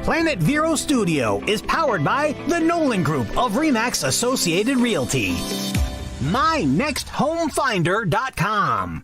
Planet Vero Studio is powered by the Nolan Group of Remax Associated Realty. MyNextHomeFinder.com.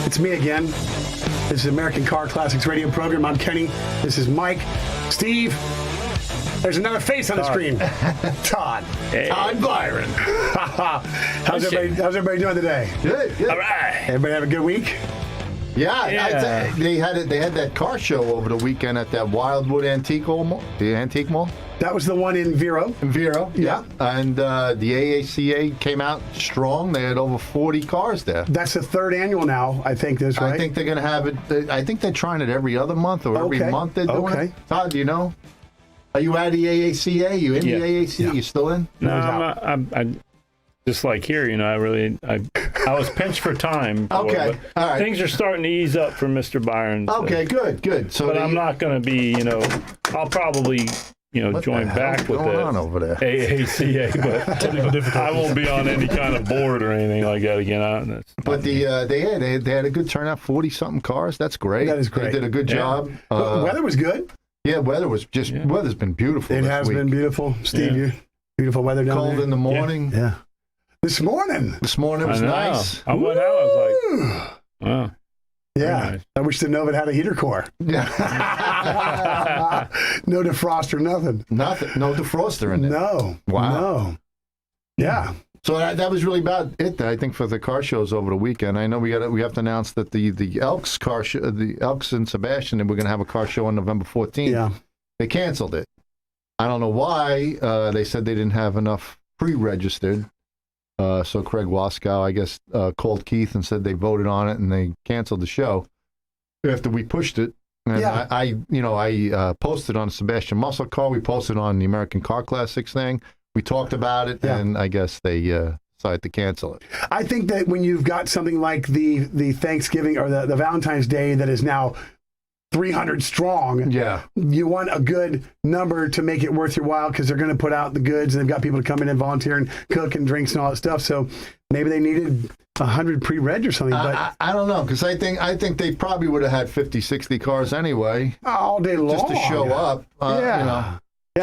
It's me again. This is American Car Classics radio program. I'm Kenny. This is Mike. Steve. There's another face on the screen. Todd. Hey. Todd Byron. How's everybody doing today? Good. All right. Everybody have a good week? Yeah. They had that car show over the weekend at that Wildwood Antique Mall. The Antique Mall. That was the one in Vero. Yeah. And the AACA came out strong. They had over 40 cars there. That's the third annual now, I think. That's right. I think they're going to have it. I think they're trying it every other month or every month they're doing it. Todd, do you know? Are you at the AACA? You in the AACA? Yeah. You still in? No, I'm just like here, I was pinched for time. Okay, all right. Things are starting to ease up for Mr. Byron. Okay, good. So, but I'm not going to be, I'll probably, join back with the over there? AACA, but I won't be on any kind of board or anything like that again. But they had a good turnout, 40-something cars. That's great. That is great. They did a good job. The weather was good. Yeah, weather's been beautiful. It has been beautiful. Steve, beautiful weather down there. Cold in the morning. Yeah. This morning was nice. I went out, I was like, wow. Yeah. Nice. I wish the Nova had a heater core. Yeah. No defroster, nothing. Nothing. No defroster in there. No. Wow. No. Yeah. So that was really about it, I think, for the car shows over the weekend. I know we have to announce that the Elks car show, the Elks in Sebastian, and we're going to have a car show on November 14th. Yeah. They canceled it. I don't know why. They said they didn't have enough pre-registered. So Craig Waskow, I guess, called Keith and said they voted on it and they canceled the show after we pushed it. And yeah. I posted on Sebastian Muscle Car. We posted on the American Car Classics thing. We talked about it, and I guess they decided to cancel it. I think that when you've got something like the Thanksgiving or the Valentine's Day that is now 300 strong, you want a good number to make it worth your while because they're going to put out the goods and they've got people to come in and volunteer and cook and drinks and all that stuff. So maybe they needed 100 pre-reg or something. But I don't know, because I think they probably would have had 50, 60 cars anyway. All day long. Just to show up. Yeah,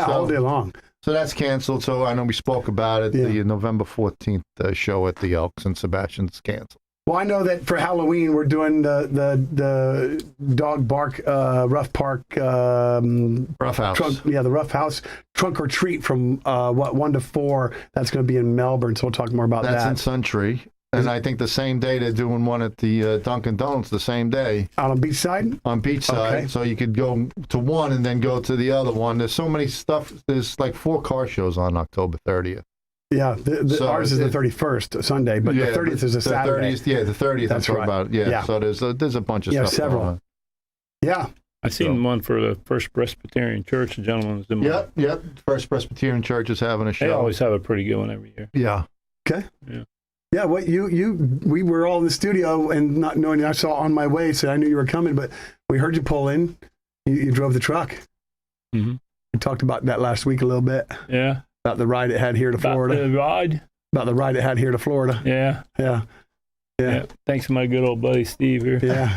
all day long. So that's canceled. So I know we spoke about it. The November 14th show at the Elks in Sebastian's canceled. Well, I know that for Halloween we're doing the dog bark rough park rough house. The rough house trunk or treat from 1 to 4. That's going to be in Melbourne. So we'll talk more about that. That's in Sun Tree. And I think the same day they're doing one at the Dunkin' Donuts the same day. Out on Beachside? On Beachside. Okay. So you could go to one and then go to the other one. There's so many stuff. There's like 4 car shows on October 30th. Yeah, ours is the 31st, Sunday, but the 30th is a Saturday. The 30th. That's right. About, so there's a bunch of stuff several. going on. Yeah. I seen one for the First Presbyterian Church. The gentleman was in. Yep. First Presbyterian Church is having a show. They always have a pretty good one every year. Yeah. Okay. Yeah. Yeah, we were all in the studio and not knowing. I saw on my way, so I knew you were coming, but we heard you pull in. You drove the truck. Mm-hmm. We talked about that last week a little bit. Yeah. About the ride it had here to Florida. About the ride it had here to Florida. Yeah. Thanks to my good old buddy Steve here. Yeah.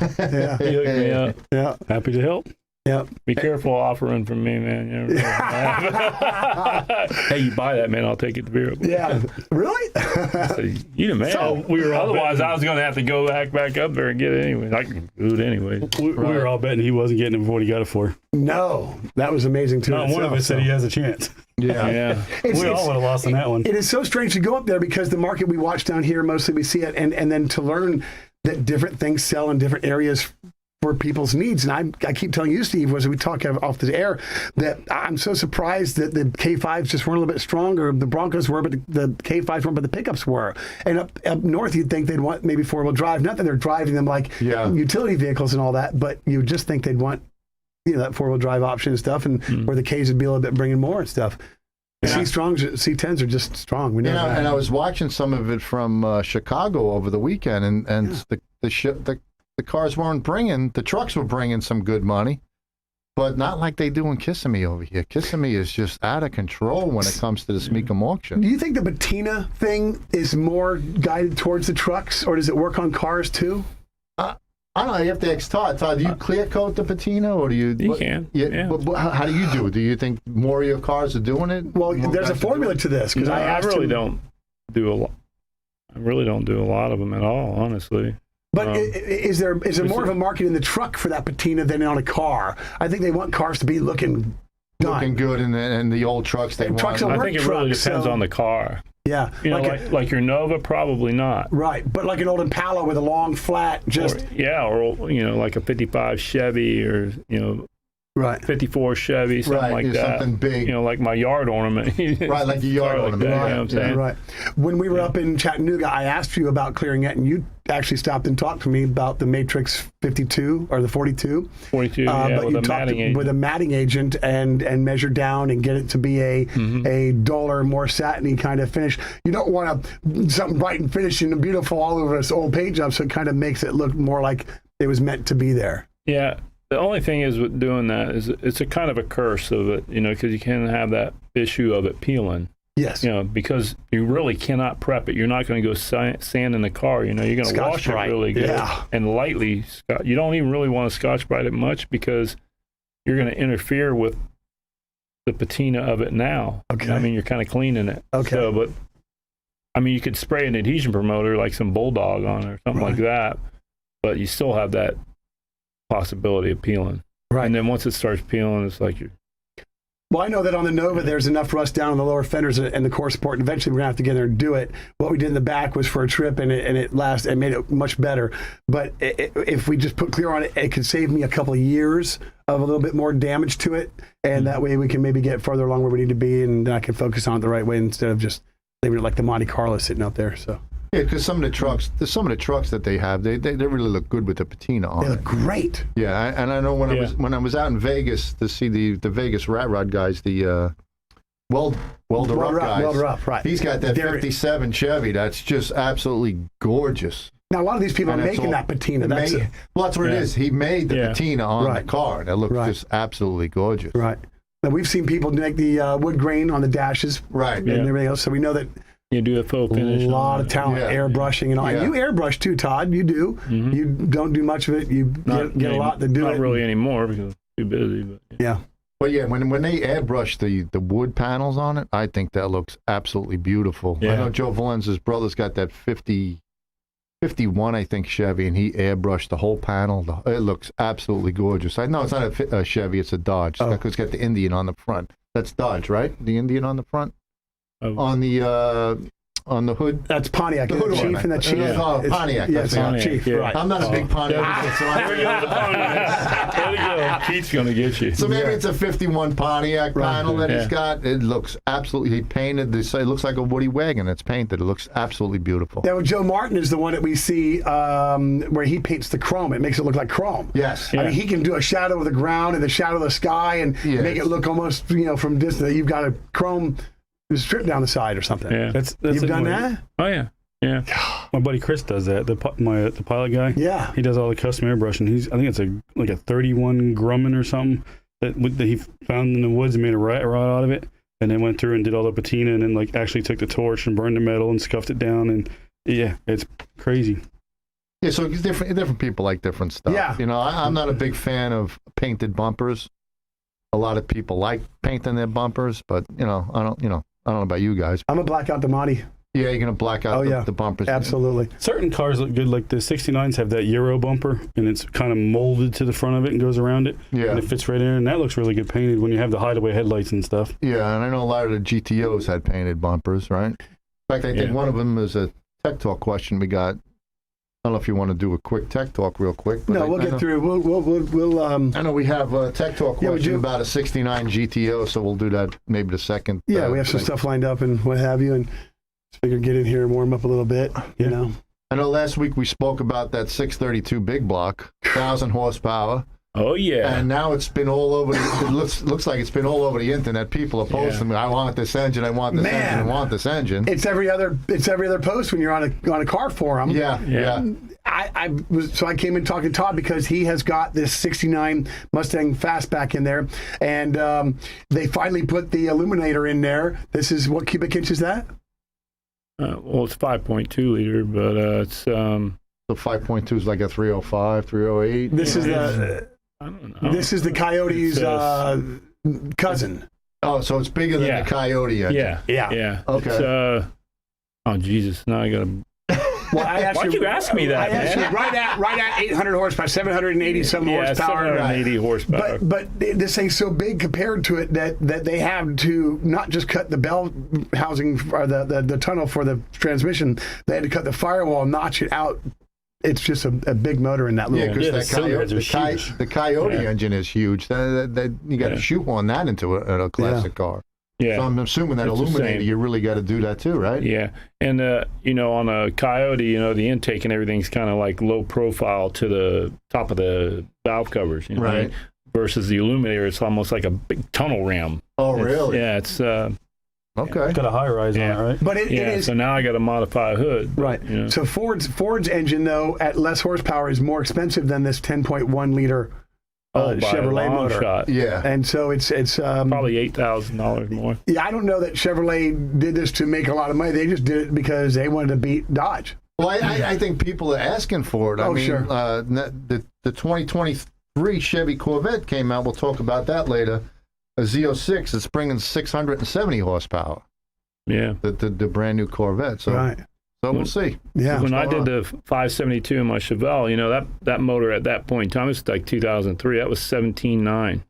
He hooked me up. Yeah. Happy to help. Yeah. Be careful offering from me, man. Hey, you buy that, man, I'll take it to Vero. Yeah. Really? You the man. So otherwise, I was going to have to go back up there and get it anyway. I can do it anyway. We were all betting he wasn't getting it for what he got it for. No. That was amazing, too. Not one of us said he has a chance. Yeah. We all would have lost on that one. It is so strange to go up there because the market we watch down here, mostly we see it, and then to learn that different things sell in different areas for people's needs. And I keep telling you, Steve, as we talk off the air, that I'm so surprised that the K5s just weren't a little bit stronger. The Broncos were, but the K5s weren't, but the pickups were. And up north, you'd think they'd want maybe 4-wheel drive. Not that they're driving them like utility vehicles and all that, but you would just think they'd want that 4-wheel drive option and stuff, and where the K's would be a little bit bringing more and stuff. The C10s are just strong. We know that. And I was watching some of it from Chicago over the weekend, and the cars weren't bringing, the trucks were bringing some good money, but not like they do in Kissimmee over here. Kissimmee is just out of control when it comes to the Smeekum auction. Do you think the patina thing is more guided towards the trucks, or does it work on cars too? I don't know. You have to ask Todd. Todd, do you clear coat the patina, or do you? You can. Yeah. But how do you do it? Do you think more of your cars are doing it? Well, there's a formula to this because I really don't do a lot. I really don't do a lot of them at all, honestly. But is there more of a market in the truck for that patina than on a car? I think they want cars to be looking good, and the old trucks they want. Trucks I think it really depends on the car. Yeah, like your Nova, probably not. Right, but like an old Impala with a long flat, or like a '55 Chevy, or right, '54 Chevy, something like that. Something big, like my yard ornament. Right, like the yard ornament. Like that, you know what I'm saying? Right. When we were up in Chattanooga, I asked you about clearing it, and you actually stopped and talked to me about the Matrix 52 or the 42. 42, but with you a matting agent. With a matting agent and measure down and get it to be a duller, more satiny kind of finish. You don't want something bright and finishing and beautiful all over this old paint job, so it kind of makes it look more like it was meant to be there. Yeah. The only thing is with doing that is it's a kind of a curse of it, because you can have that issue of it peeling. Yes. Because you really cannot prep it. You're not going to go sand in the car. You're going to wash it really good and lightly. You don't even really want to Scotch Brite it much because you're going to interfere with the patina of it now. Okay. You're kind of cleaning it. Okay. So, but you could spray an adhesion promoter like some Bulldog on it or something like that, but you still have that possibility of peeling. Right. And then once it starts peeling, it's like you're. Well, I know that on the Nova, there's enough rust down on the lower fenders and the core support, and eventually we're going to have to get there and do it. What we did in the back was for a trip, and it made it much better. But if we just put clear on it, it could save me a couple of years of a little bit more damage to it, and that way we can maybe get further along where we need to be, and then I can focus on it the right way instead of just leaving it like the Monte Carlo sitting out there. So. Yeah, because some of the trucks that they have, they really look good with the patina on. They look great. Yeah, and I know when I was out in Vegas to see the Vegas Rat Rod guys, the Welder Up guys. Welder Up, right? He's got that '57 Chevy that's just absolutely gorgeous. Now a lot of these people are making that patina. That's what it is. He made the patina on the car. That looks just absolutely gorgeous. Right. Now we've seen people make the wood grain on the dashes, and everything else. So we know that. You do a full finish. A lot of talent, airbrushing and all. And you airbrush too, Todd. You do. You don't do much of it. You get a lot to do it. Not really anymore because I'm too busy. But yeah. But when they airbrush the wood panels on it, I think that looks absolutely beautiful. Yeah. I know Joe Valenza's brother's got that 51, I think, Chevy, and he airbrushed the whole panel. It looks absolutely gorgeous. I know it's not a Chevy, it's a Dodge. It's got the Indian on the front. That's Dodge, right? The Indian on the front? On the hood. That's Pontiac. The hood Chief and the Chief. Pontiac. Yes, Chief. Yeah. Right. I'm not a big Pontiac. There we go. Keith's going to get you. So maybe it's a 51 Pontiac panel that he's got. It looks absolutely, he painted this. It looks like a Woody wagon that's painted. It looks absolutely beautiful. Now, Joe Martin is the one that we see where he paints the chrome. It makes it look like chrome. Yes. I mean, he can do a shadow of the ground and the shadow of the sky and make it look almost, from distance. You've got a chrome strip down the side or something. Yeah, you've done that. Oh yeah. My buddy Chris does that. The pilot guy. Yeah, he does all the custom airbrushing. I think it's like a 31 Grumman or something that he found in the woods and made a rat rod out of it, and then went through and did all the patina, and then actually took the torch and burned the metal and scuffed it down, and it's crazy. Yeah, so different people like different stuff. Yeah, I'm not a big fan of painted bumpers. A lot of people like painting their bumpers, but I don't know about you guys. I'm a blackout Damati. Yeah, you're gonna black out the bumpers. Absolutely. Certain cars look good, like the 69s have that Euro bumper, and it's kind of molded to the front of it and goes around it. Yeah. And it fits right in, and that looks really good painted when you have the hideaway headlights and stuff. Yeah, and I know a lot of the GTOs had painted bumpers, right? In fact, I think one of them is a Tech Talk question we got. I don't know if you want to do a quick Tech Talk real quick. But no, we'll get through. We'll I know we have a Tech Talk question about a 69 GTO, so we'll do that maybe the second. Yeah, we have some stuff lined up and what have you, and just figured get in here and warm up a little bit, I know last week we spoke about that 632 big block, 1,000 horsepower. Oh yeah. And now it's been all over. It looks like it's been all over the internet. People are posting, "I want this engine. I want this engine. I want this engine." It's every other post when you're on a car forum. Yeah. So I came in talking to Todd because he has got this '69 Mustang Fastback in there, and they finally put the illuminator in there. This is what cubic inch is that? Well, it's 5.2 liter, but it's The 5.2 is like a 305, 308. This is the. I don't know. This is the Coyote's cousin. Oh, so it's bigger than the Coyote engine. Yeah. Okay. It's, oh Jesus! Now I gotta. Well, Why'd you ask me that, man? Right at 800 horsepower, 780 some horsepower. 780 horsepower. But this thing's so big compared to it that they have to not just cut the bell housing or the tunnel for the transmission. They had to cut the firewall, notch it out. It's just a big motor in that little. Yeah, because the Coyote engine is huge. You got to shoot one that into a classic car. Yeah. So I'm assuming that It's the illuminator, same. you really got to do that too, right? Yeah, and on a Coyote, the intake and everything's kind of like low profile to the top of the valve covers, right? Versus the illuminator, it's almost like a big tunnel ram. Oh, really? Yeah, it's okay. It's got a high rise on it, right? But it is. So now I got to modify a hood. Right. So Ford's engine, though, at less horsepower, is more expensive than this 10.1 liter Chevrolet motor. Shot. Yeah. And so it's probably $8,000 more. Yeah, I don't know that Chevrolet did this to make a lot of money. They just did it because they wanted to beat Dodge. Well, I think people are asking for it. I mean, sure. The 2023 Chevy Corvette came out. We'll talk about that later. A Z06, it's bringing 670 horsepower. Yeah. The brand new Corvette. So, right. So we'll see. Yeah. When I did the 572 in my Chevelle, that motor at that point in time, it was like 2003. That was $17,900.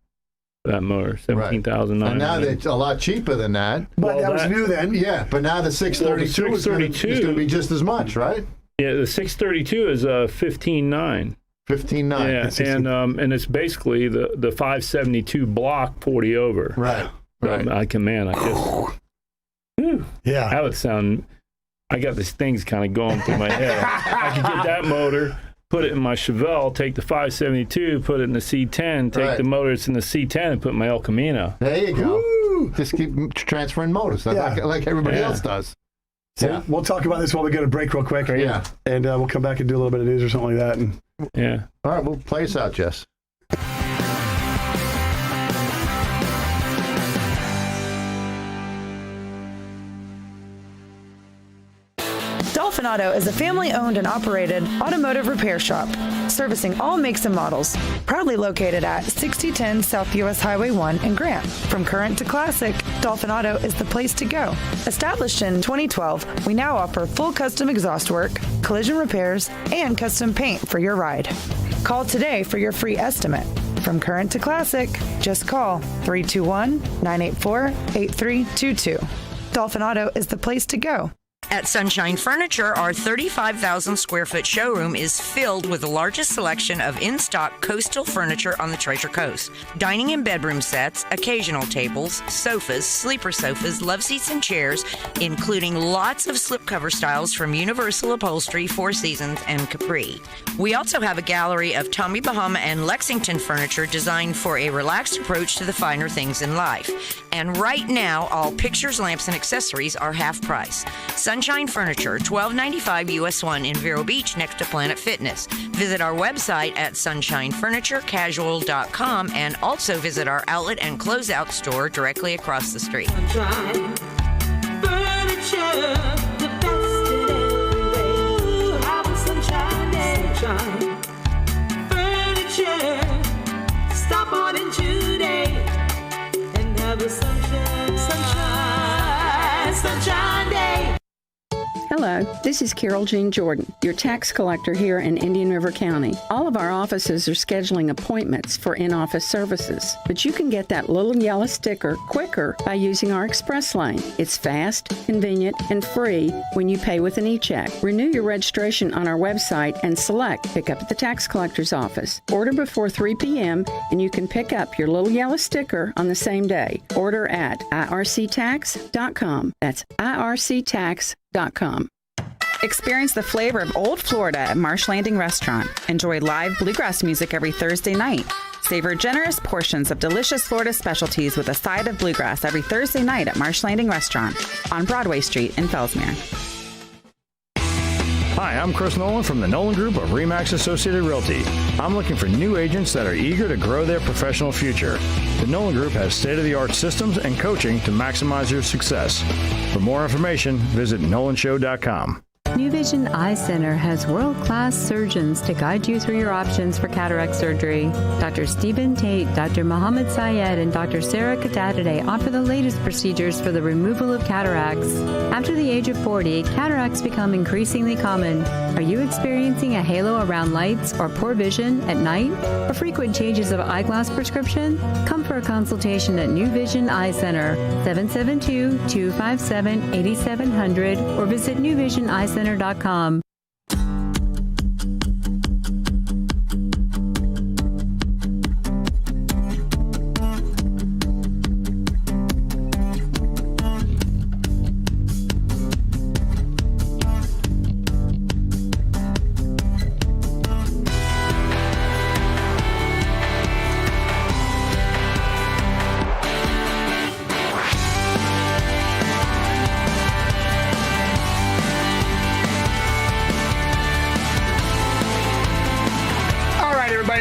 That motor, $17,900. And now it's a lot cheaper than that. But that was new then. Yeah, but now the 632 is going to be just as much, right? Yeah, the 632 is $15,900. $15,900. Yeah, and it's basically the 572 block 40 over. Right. I just. Yeah. That would sound. I got these things kind of going through my head. I could get that motor, put it in my Chevelle, take the 572, put it in the C10, take the motor that's in the C10, and put it in my El Camino. There you go. Woo! Just keep transferring motors like everybody else does. So we'll talk about this while we go to break real quick. Yeah. And we'll come back and do a little bit of news or something like that. And all right, we'll play us out, Jess. Dolphin Auto is a family-owned and operated automotive repair shop, servicing all makes and models. Proudly located at 6010 South US Highway 1 in Grant. From current to classic, Dolphin Auto is the place to go. Established in 2012, we now offer full custom exhaust work, collision repairs, and custom paint for your ride. Call today for your free estimate. From current to classic, just call 321-984-8322. Dolphin Auto is the place to go. At Sunshine Furniture, our 35,000 square foot showroom is filled with the largest selection of in-stock coastal furniture on the Treasure Coast. Dining and bedroom sets, occasional tables, sofas, sleeper sofas, love seats and chairs, including lots of slipcover styles from Universal Upholstery, Four Seasons, and Capri. We also have a gallery of Tommy Bahama and Lexington furniture designed for a relaxed approach to the finer things in life. And right now, all pictures, lamps, and accessories are half price. Sunshine Furniture, $12.95 US 1 in Vero Beach next to Planet Fitness. Visit our website at sunshinefurniturecasual.com and also visit our outlet and closeout store directly across the street. Sunshine Furniture, the best in every way. Have a sunshine day. Sunshine Furniture, stop on in today and have a sunshine day. Hello, this is Carol Jean Jordan, your tax collector here in Indian River County. All of our offices are scheduling appointments for in-office services, but you can get that little yellow sticker quicker by using our Express Lane. It's fast, convenient, and free when you pay with an e-check. Renew your registration on our website and select Pick Up at the Tax Collector's Office. Order before 3 p.m. and you can pick up your little yellow sticker on the same day. Order at irctax.com. That's irctax.com. Experience the flavor of Old Florida at Marsh Landing Restaurant. Enjoy live bluegrass music every Thursday night. Savor generous portions of delicious Florida specialties with a side of bluegrass every Thursday night at Marsh Landing Restaurant on Broadway Street in Fellsmere. Hi, I'm Chris Nolan from the Nolan Group of RE/MAX Associated Realty. I'm looking for new agents that are eager to grow their professional future. The Nolan Group has state-of-the-art systems and coaching to maximize your success. For more information, visit nolanshow.com. New Vision Eye Center has world-class surgeons to guide you through your options for cataract surgery. Dr. Stephen Tate, Dr. Mohammed Syed, and Dr. Sarah Katadade offer the latest procedures for the removal of cataracts. After the age of 40, cataracts become increasingly common. Are you experiencing a halo around lights or poor vision at night or frequent changes of eyeglass prescription? Come for a consultation at New Vision Eye Center, 772-257-8700, or visit newvisioneyecenter.com.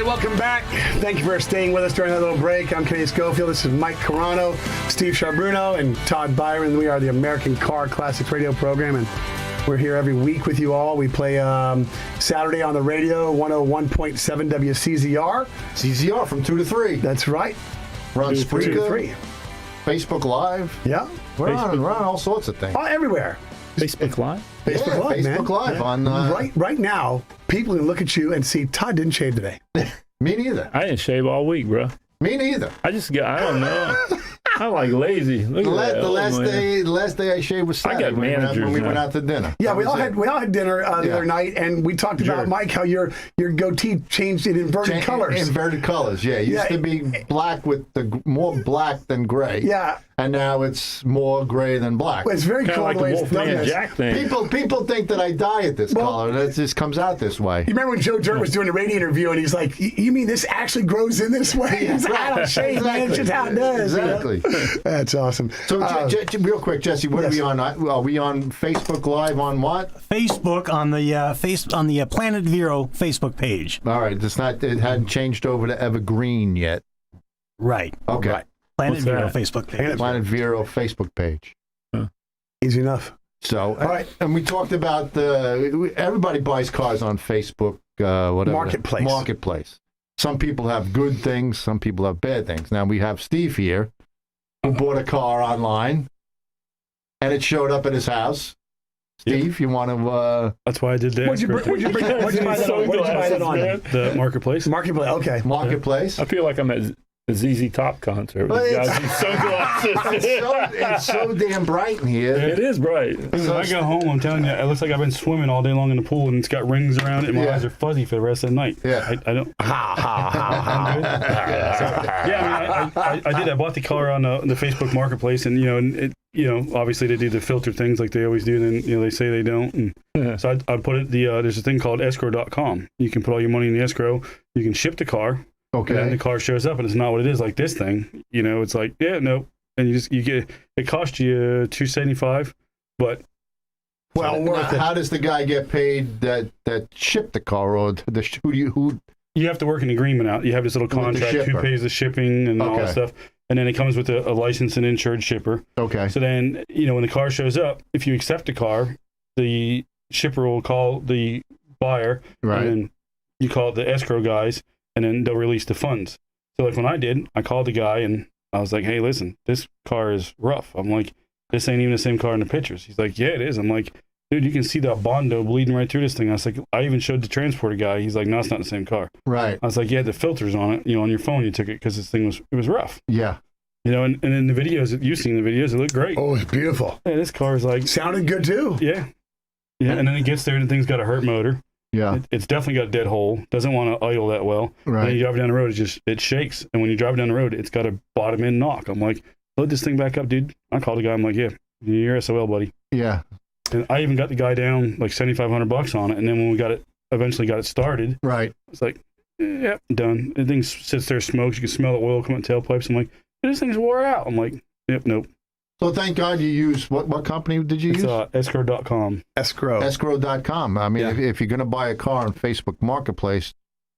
Welcome back. Thank you for staying with us during that little break. I'm Kenny Schofield. This is Mike Carano, Steve Charbruno, and Todd Byron. We are the American Car Classics radio program, and we're here every week with you all. We play Saturday on the radio, 101.7 WCZR. CZR from 2 to 3. That's right. We're on 2 to 3. Facebook Live. Yeah. We're on all sorts of things. Oh, everywhere. Facebook Live? Facebook Live, man. Facebook Live on... Right now, people can look at you and see Todd didn't shave today. Me neither. I didn't shave all week, bro. Me neither. I don't know. I'm like lazy. Look at that. The last day I shaved was Saturday. I got managers when we went out to dinner. Yeah, we all had dinner the other night, and we talked about, Mike, how your goatee changed in inverted colors. Inverted colors, yeah. It used to be black with more black than gray. Yeah. And now it's more gray than black. Well, it's very cool like the way the it's done. Wolfman Jack thing. People think that I dye it this color. That just comes out this way. You remember when Joe Dirt was doing a radio interview, and he's like, "You mean this actually grows in this way?" He's like, "I don't shave, man. It's just how it does." Exactly. You know? That's awesome. So, real quick, Jesse, what are we on? Are we on Facebook Live on what? Facebook on the Planet Vero Facebook page. All right, it hadn't changed over to Evergreen yet. Right. Okay. Right. Planet Vero Facebook page. Planet Vero Facebook page. Easy enough. So, all right, and we talked about everybody buys cars on Facebook, whatever. Marketplace. Some people have good things, some people have bad things. Now we have Steve here, who bought a car online, and it showed up at his house. Steve, you want to? That's why I did that. What'd you buy that on? The Marketplace. Marketplace. Okay. Marketplace. I feel like I'm at a ZZ Top concert with guys in sunglasses. It's so damn bright in here. It is bright. When I go home, I'm telling you, it looks like I've been swimming all day long in the pool, and it's got rings around it, and my eyes are fuzzy for the rest of the night. Yeah. I don't. I did. I bought the car on the Facebook Marketplace, and obviously they do the filter things like they always do. Then they say they don't, and so I put it. There's a thing called escrow.com. You can put all your money in the escrow. You can ship the car. Okay. And then the car shows up, and it's not what it is. Like this thing, it's like no, and you get it cost you $275, but worth it. How does the guy get paid that shipped the car, or who? You have to work an agreement out. You have this little contract. Who pays the shipping and all that stuff, and then it comes with a licensed and insured shipper. Okay. So then when the car shows up, if you accept the car, the shipper will call the buyer, right? And then you call the escrow guys, and then they'll release the funds. So like when I did, I called the guy and I was like, "Hey, listen, this car is rough." I'm like, "This ain't even the same car in the pictures." He's like, "Yeah, it is." I'm like, "Dude, you can see that Bondo bleeding right through this thing." I was like, I even showed the transporter guy. He's like, "No, it's not the same car." Right. I was like, "Yeah, the filters on it, on your phone, you took it because this thing was rough." Yeah. And in the videos, you've seen the videos, it looked great. Oh, it's beautiful. Yeah, this car is like... Sounded good, too. Yeah. Yeah, and then it gets there and the thing's got a hurt motor. Yeah. It's definitely got a dead hole. Doesn't want to idle that well. Right. And then you drive down the road, it shakes. And when you drive down the road, it's got a bottom end knock. I'm like, load this thing back up, dude. I called the guy. I'm like, yeah, you're SOL, buddy. Yeah. And I even got the guy down like $7,500 on it. And then when we eventually got it started, right, it's like, Yep, done. The thing sits there, smokes. You can smell the oil coming out tailpipes. I'm like, this thing's wore out. I'm like, yep, nope. So thank God you use, what company did you use? Escrow.com. Escrow.com. I mean, if you're going to buy a car on Facebook Marketplace,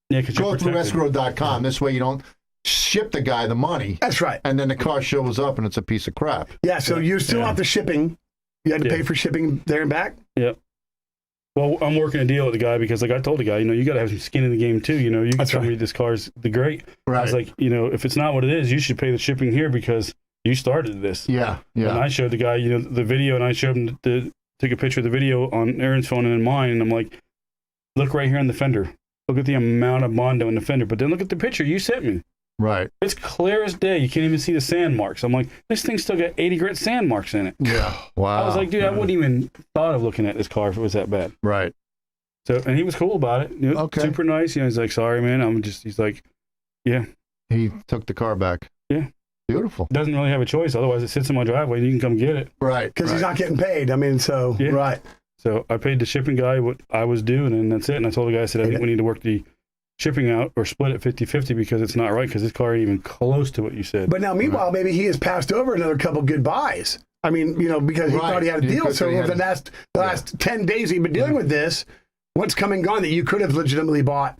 go through escrow.com. This way you don't ship the guy the money. That's right. And then the car shows up and it's a piece of crap. Yeah, so you still have the shipping. You had to pay for shipping there and back? Yep. Well, I'm working a deal with the guy because, like I told the guy, you got to have some skin in the game too. You can tell me this car's the great. Right. I was like, if it's not what it is, you should pay the shipping here because you started this. Yeah. And I showed the guy, the video, and I showed him took a picture of the video on Aaron's phone and in mine, and I'm like, look right here on the fender. Look at the amount of Mondo in the fender, but then look at the picture you sent me. Right. It's clear as day. You can't even see the sand marks. I'm like, this thing's still got 80 grit sand marks in it. Yeah. Wow. I was like, dude, I wouldn't even thought of looking at this car if it was that bad. Right. So, and he was cool about it. Okay. Super nice. He's like, sorry, man. He's like, yeah. He took the car back. Yeah. Beautiful. Doesn't really have a choice. Otherwise, it sits in my driveway and you can come get it. Right. Because he's not getting paid. I mean, so, right. So I paid the shipping guy what I was due, and then that's it. And I told the guy, I said, I think we need to work the shipping out or split it 50-50 because it's not right because this car ain't even close to what you said. But now, meanwhile, maybe he has passed over another couple good buys. I mean, because he thought he had a deal. So over the last 10 days he'd been dealing with this, what's come and gone that you could have legitimately bought?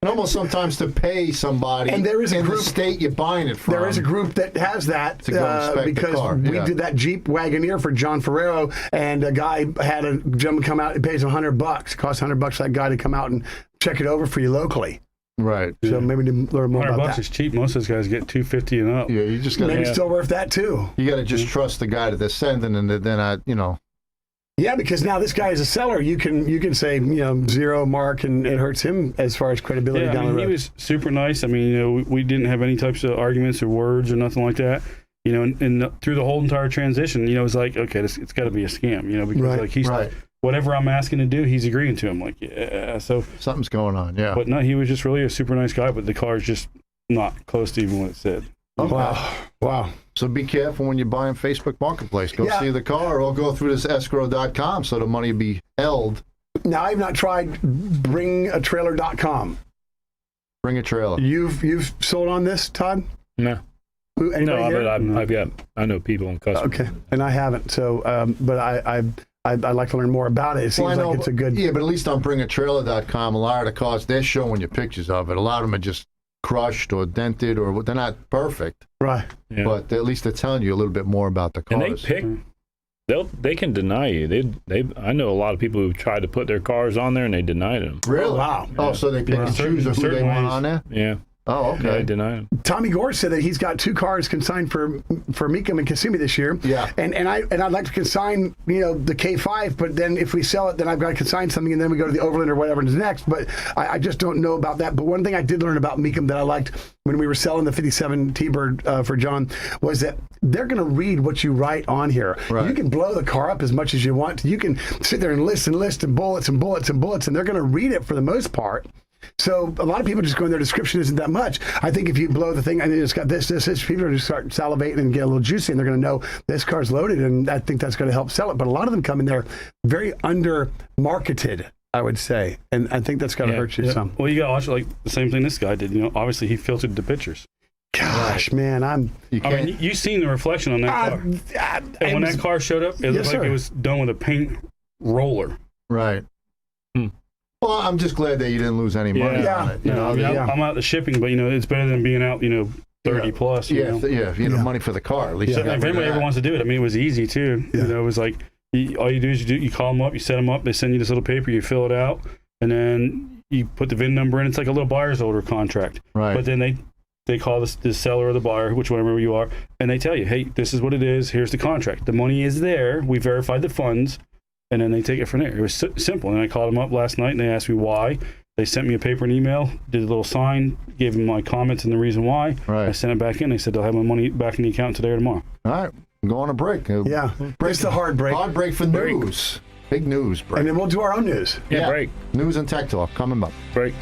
And almost sometimes to pay somebody and there is a group, the state you're buying it from. There is a group that has that to go inspect because the car. We did that Jeep Wagoneer for John Ferrero, and a guy had a gentleman come out. It pays him $100. It costs $100 for that guy to come out and check it over for you locally. Right. So maybe to learn more about $100 that. is cheap. Most of those guys get $250 and up. Yeah, you just got maybe still worth that too. You got to just trust the guy that they're sending, and then Yeah, because now this guy is a seller. You can say zero mark, and it hurts him as far as credibility down the road. He was super nice. I mean, we didn't have any types of arguments or words or nothing like that. And through the whole entire transition, it's like, okay, it's got to be a scam, because like he's whatever I'm asking to do, he's agreeing to. I'm like, yeah. So something's going on, yeah. But no, he was just really a super nice guy. But the car's just not close to even what it said. Okay. Wow. So be careful when you're buying Facebook Marketplace. Go see the car or go through this escrow.com so the money will be held. Now, I've not tried bringatrailer.com. Bring a trailer. You've sold on this, Todd? No. But I know people and customers. Okay, and I haven't. So, but I'd like to learn more about it. It seems like it's a good. Yeah, but at least on bringatrailer.com, a lot of the cars, they're showing you pictures of it. A lot of them are just crushed or dented, or they're not perfect. Right. Yeah. But at least they're telling you a little bit more about the cars. And they can deny you. I know a lot of people who tried to put their cars on there and they denied them. Really? Oh, wow. Oh, so they pick and choose who they want on there? Yeah. Oh, okay. Yeah, they denied them. Tommy Gore said that he's got 2 cars consigned for Mecum and Kissimmee this year. Yeah. And I'd like to consign, the K5, but then if we sell it, then I've got to consign something, and then we go to the Overland or whatever is next. But I just don't know about that. But one thing I did learn about Mecum that I liked when we were selling the 57 T-Bird for John was that they're going to read what you write on here. Right. You can blow the car up as much as you want. You can sit there and list and bullets, and they're going to read it for the most part. So a lot of people just go in their description isn't that much. I think if you blow the thing and it's got this, people are just start salivating and get a little juicy, and they're going to know this car's loaded, and I think that's going to help sell it. But a lot of them come in there very under marketed, I would say, and I think that's going to hurt you some. Well, you got to watch like the same thing this guy did. Obviously he filtered the pictures. Gosh, man, you've seen the reflection on that car. And when that car showed up, it looked like it was done with a paint roller. Right. Well, I'm just glad that you didn't lose any money on it. I'm out the shipping, but it's better than being out 30 plus. If you have money for the car, at least. So if anybody ever wants to do it, it was easy too. It was like all you do is you call them up, you set them up, they send you this little paper, you fill it out, and then you put the VIN number in. It's like a little buyer's order contract. Right. But then they call the seller or the buyer, whichever you are, and they tell you, hey, this is what it is. Here's the contract. The money is there. We verified the funds. And then they take it from there. It was simple. And I called them up last night, and they asked me why. They sent me a paper and email, did a little sign, gave them my comments and the reason why. Right. I sent it back in. They said they'll have my money back in the account today or tomorrow. All right. I'm going on a break. It's the hard break. Hard break for news. Big news break. And then we'll do our own news. Break. News and tech talk coming up. Break.